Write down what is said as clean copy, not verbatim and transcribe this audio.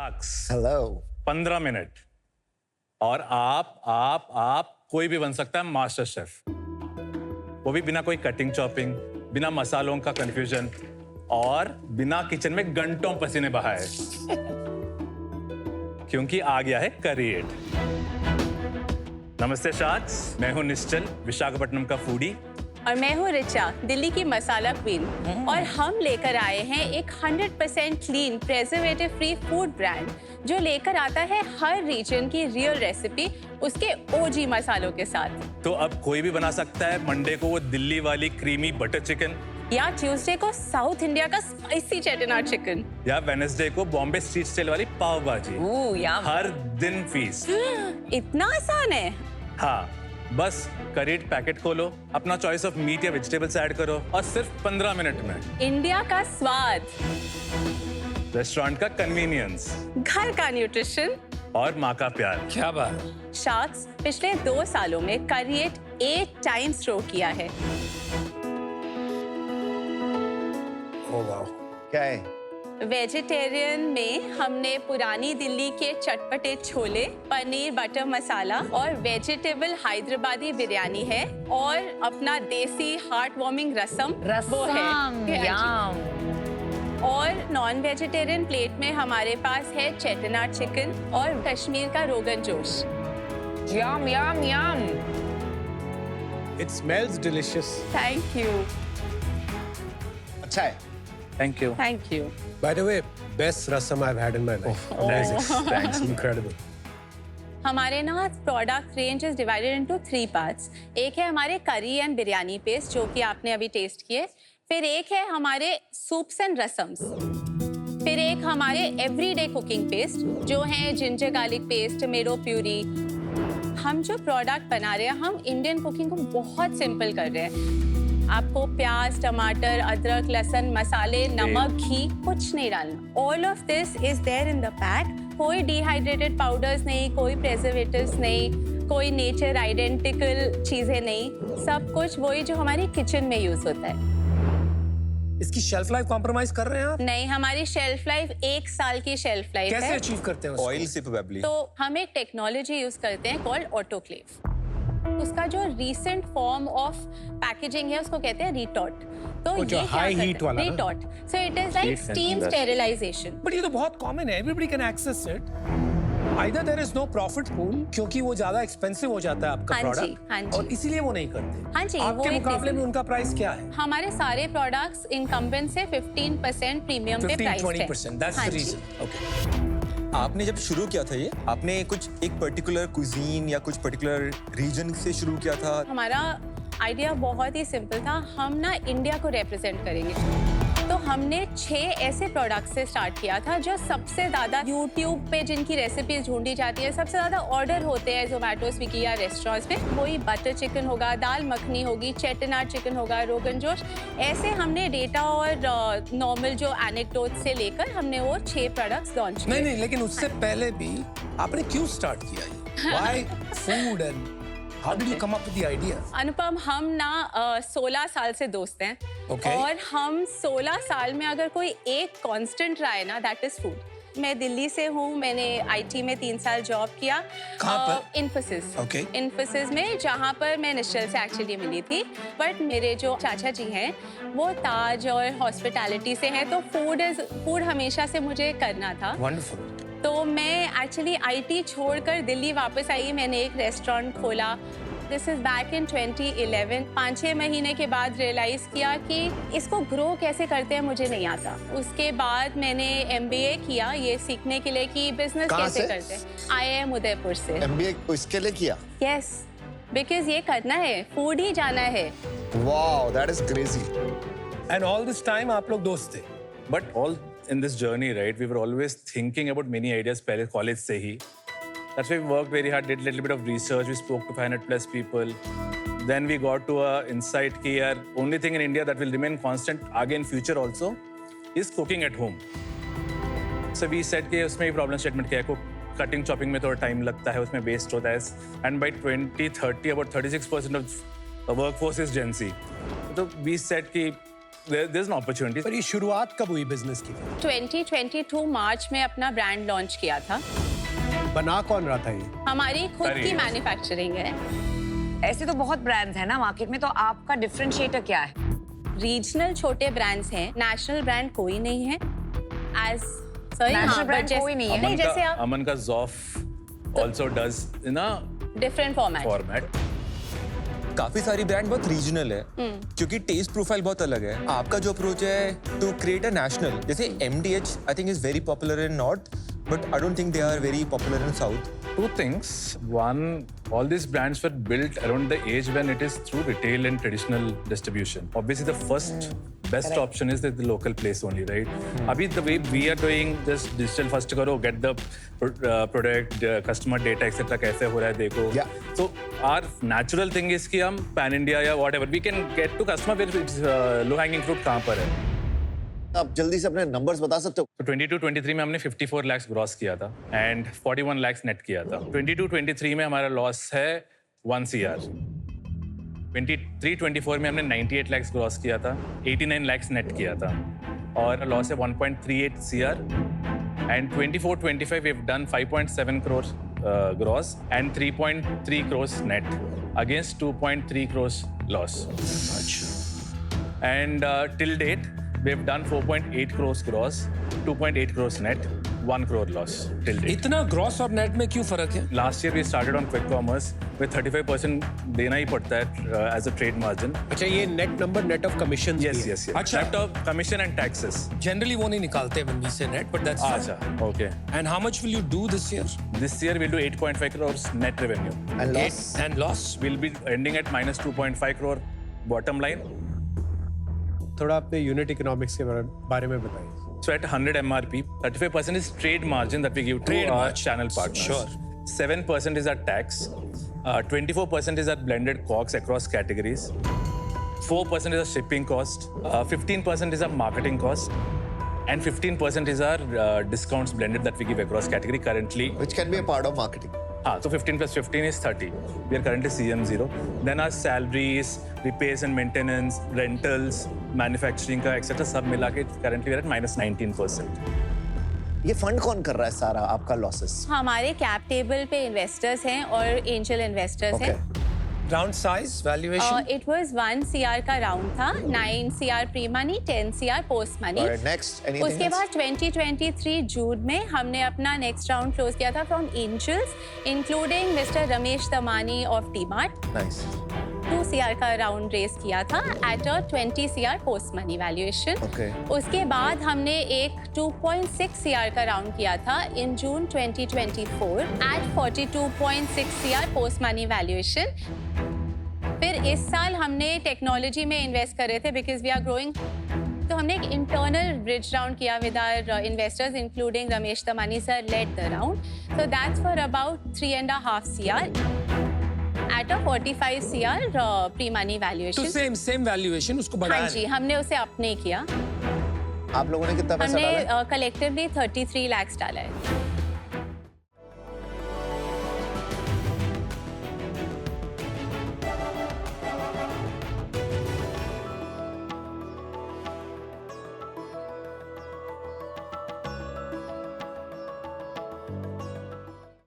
Sharks hello 15 minute और आप कोई भी बन सकता है मास्टर शेफ, वो भी बिना कोई कटिंग चॉपिंग, बिना मसालों का कंफ्यूजन और बिना किचन में घंटों पसीने बहाए। क्योंकि आ गया है करिएट। नमस्ते शार्क्स, मैं हूं निश्चल, विशाखापट्टनम का फूडी। और मैं हूँ रिचा, दिल्ली की मसाला क्वीन। और हम लेकर आए हैं एक 100% clean preservative free food brand जो लेकर आता है हर रीजन की रियल रेसिपी उसके ओजी मसालों के साथ। तो अब कोई भी बना सकता है मंडे को वो दिल्ली वाली क्रीमी बटर चिकन, या ट्यूसडे को साउथ इंडिया का स्पाइसी चेटिनाड चिकन, या वेडनेसडे को बॉम्बे स्ट्रीट स्टाइल वाली पाव भाजी। हर दिन फीस। इतना आसान है। हाँ, बस करिएट पैकेट खोलो, अपना चॉइस ऑफ मीट या वेजिटेबल्स ऐड करो और सिर्फ 15 मिनट में इंडिया का स्वाद, रेस्टोरेंट का कन्वीनियंस, घर का न्यूट्रिशन और माँ का प्यार। क्या बात। शार्क्स पिछले 2 सालों में करिएट 8 टाइम्स थ्रो किया है। ओह वाओ, क्या है? वेजिटेरियन में हमने पुरानी दिल्ली के चटपटे छोले, पनीर बटर मसाला और वेजिटेबल हैदराबादी बिरयानी है, और अपना देसी हार्ट वार्मिंग रसम वो है। और नॉन वेजिटेरियन प्लेट में हमारे पास है चेटिनाड चिकन और कश्मीर का rogan josh. Yum, yum, yum. It smells delicious. Thank you. अच्छा है। Thank you. Thank you. By the way, best rasam I've had in my life. Amazing. Thanks. Incredible. हमारे ना product range is divided into 3 parts. एक है हमारे करी and biryani paste जो कि आपने अभी टेस्ट किए, फिर एक है हमारे सूप्स एंड रसम्स, फिर एक हमारे एवरीडे कुकिंग पेस्ट जो है ginger garlic paste, tomato puree. हम जो प्रोडक्ट बना रहे हैं, हम इंडियन कुकिंग को बहुत सिंपल कर रहे हैं। आपको प्याज, टमाटर, अदरक, लहसुन, मसाले, नमक, घी कुछ नहीं डालना। All of this is there in the pack. कोई डिहाइड्रेटेड पाउडर्स नहीं, कोई प्रिजर्वेटिव्स नहीं, कोई नेचर आइडेंटिकल चीजें नहीं, सब कुछ वही जो हमारी किचन में यूज होता है। इसकी शेल्फ लाइफ कॉम्प्रोमाइज कर रहे हैं आप? नहीं, हमारी शेल्फ लाइफ 1 साल की शेल्फ लाइफ है। कैसे अचीव करते हैं उसको? ऑयल से प्रोबेबली। तो हम एक टेक्नोलॉजी यूज करते हैं कॉल्ड ऑटोक्लेव। उसका जो रीसेंट फॉर्म ऑफ पैकेजिंग है उसको कहते हैं रीटॉट। तो वो जो ये high heat वाला ना? Retort, so it is like steam sterilization. But ये तो बहुत कॉमन है, everybody can access it. Either there is no profit pool क्योंकि वो ज्यादा एक्सपेंसिव हो जाता है आपका हाँ जी, प्रोडक्ट, हाँ जी। और इसीलिए वो नहीं करते। हाँ जी, वो आपके एक मुकाबले reason में है। उनका प्राइस क्या है? हमारे सारे प्रोडक्ट्स इनकम्बेंट से 15% प्रीमियम पे प्राइस है। 15-20%, दैट्स हाँ द जी। रीजन। ओके। आपने जब शुरू किया था ये, आपने कुछ एक पर्टिकुलर कुजीन या कुछ पर्टिकुलर रीजन से शुरू किया था? हमारा आइडिया बहुत ही सिंपल था। हम ना इंडिया को रिप्रेजेंट करेंगे, तो हमने 6 ऐसे प्रोडक्ट से स्टार्ट किया था जो सबसे ज्यादा यूट्यूब पे जिनकी रेसिपीज ढूंढी जाती है, सबसे ज्यादा ऑर्डर होते हैं जोमेटो, स्विगी या रेस्टोरेंट्स पे। वही बटर चिकन होगा, दाल मखनी होगी, चेटिनाड चिकन होगा, रोगन जोश। ऐसे हमने डेटा और नॉर्मल जो एनेक्डोट से लेकर हमने वो 6 प्रोडक्ट्स लॉन्च किए। नहीं, लेकिन उससे पहले भी आपने क्यों स्टार्ट किया ये? Why food and how did you come up with the idea? अनुपम, हम ना 16 साल से दोस्त हैं। Okay. और हम 16 साल में अगर कोई एक कांस्टेंट रहा है ना, दैट इज फूड। मैं दिल्ली से हूँ, मैंने आईटी में 3 साल जॉब किया। कहाँ पर? इन्फोसिस। Okay. इन्फोसिस में, जहाँ पर मैं निश्चल से एक्चुअली मिली थी। बट मेरे जो चाचा जी हैं वो ताज और हॉस्पिटैलिटी से हैं, तो फूड हमेशा से मुझे करना था। Wonderful. तो मैं एक्चुअली आईटी छोड़कर दिल्ली वापस आई। मैंने एक रेस्टोरेंट खोला। This is back in 2011। 5-6 महीने के बाद रियलाइज किया कि इसको ग्रो कैसे करते हैं मुझे नहीं आता। उसके बाद मैंने MBA किया ये सीखने के लिए कि बिजनेस कैसे करते हैं। IIM उदयपुर से। MBA इसके लिए किया? यस, बिकॉज ये करना है, फूड ही जाना है। Wow, that is crazy. And all this time आप लोग दोस्त थे? But all in this journey, right, we were always thinking about many ideas पहले college से ही. That's why we worked very hard, did a little bit of research, we spoke to 500 plus people. Then we got to a insight कि यार only thing in India that will remain constant आगे in future also is cooking at home. So we said कि उसमें भी problem statement क्या है, cutting chopping में थोड़ा time लगता है, उसमें waste होता है, and by 2030 about 36% of the workforce is Gen Z. तो we said कि there's an opportunity. पर ये शुरुआत कब हुई बिजनेस की? 2022 मार्च में अपना ब्रांड लॉन्च किया था। बना कौन रहा था ये? हमारी खुद Sorry. की मैन्युफैक्चरिंग है। ऐसे तो बहुत ब्रांड्स हैं ना मार्केट में, तो आपका डिफरेंशिएटर क्या है? रीजनल छोटे ब्रांड्स हैं, नेशनल ब्रांड कोई नहीं है। National brand कोई नहीं है। नहीं, जैसे आप Aman ka Zoff also does in a different format. format. काफी सारी ब्रांड बहुत रीजनल है क्योंकि टेस्ट प्रोफाइल बहुत अलग है। आपका जो अप्रोच है टू क्रिएट अ नेशनल, जैसे MDH I think is very popular in north, but I don't think they are very popular in south. Two things. One, all these brands were built around the age when it is through retail and traditional distribution. Obviously, the first best option is the local place only, right? Abhi the way we are doing just digital first karo, get the product, customer data, etc. कैसे हो रहा है देखो. Yeah. So our natural thing is कि हम pan India या whatever we can get to customer where it's low hanging fruit कहाँ पर है. आप जल्दी से अपने नंबर्स बता सकते हो? तो 22-23 में हमने 54 lakhs ग्रॉस किया था एंड 41 lakhs नेट किया था। 22-23 में हमारा लॉस है 1 CR। 23-24 में हमने 98 lakhs ग्रॉस किया था, 89 lakhs नेट किया था और लॉस है 1.38 CR। And 24-25 we have done 5.7 crores gross and 3.3 crores net against 2.3 crores loss. And till date, we have done 4.8 crores gross, 2.8 crores net, 1 crore loss till date. इतना gross और net में क्यों फर्क है? Last year we started on quick commerce with 35% देना ही पड़ता है as a trade margin. अच्छा, ये net number net of commission? Yes. अच्छा, Net of commission and taxes. Generally वो नहीं निकालते when we say net, but that's fine. अच्छा, okay. And how much will you do this year? This year we'll do 8.5 crores net revenue. And loss? And loss? We'll be ending at minus 2.5 crore bottom line. थोड़ा अपने unit economics के बारे में बताइए। So at 100 MRP, 35% is trade margin that we give to Trade our margin. channel partners. Sure. 7% is our tax. 24% is our blended COGS across categories. 4% is our shipping cost. 15% is our marketing cost. And 15% is our discounts blended that we give across category currently. Which can be a part of marketing. So 15 plus 15 is 30. We are currently CM0. Then our salaries, repairs and maintenance, rentals, manufacturing का etc. सब मिला के currently we are at minus 19%. ये fund कौन कर रहा है सारा आपका लॉसेस? हमारे कैप टेबल पे इन्वेस्टर्स हैं और एंजल इन्वेस्टर्स हैं। Round size, valuation? It was 1 CR का राउंड था, 9 CR pre money, 10 CR post money. Alright, next, anything उसके else? बाद 2023 जून में हमने अपना नेक्स्ट राउंड क्लोज किया था from angels, including mister Ramesh Tamani of T Mart. Nice. 2 CR का राउंड रेस किया था at a 20 CR post money valuation. Okay. उसके बाद हमने एक 2.6 CR का राउंड किया था in June 2024 at 42.6 CR post money valuation. फिर इस साल हमने टेक्नोलॉजी में इन्वेस्ट कर रहे थे बिकॉज वी आर ग्रोइंग, तो हमने एक इंटरनल ब्रिज राउंड किया with our investors including Ramesh Tamani sir led the round, so that's for about 3.5 CR at a 45 CR pre-money valuation. तो सेम वैल्यूएशन, उसको बढ़ाया? हाँ जी, हमने उसे अपने किया। आप लोगों ने कितना पैसा डाला? हमने कलेक्टिवली 33 lakhs डाला है।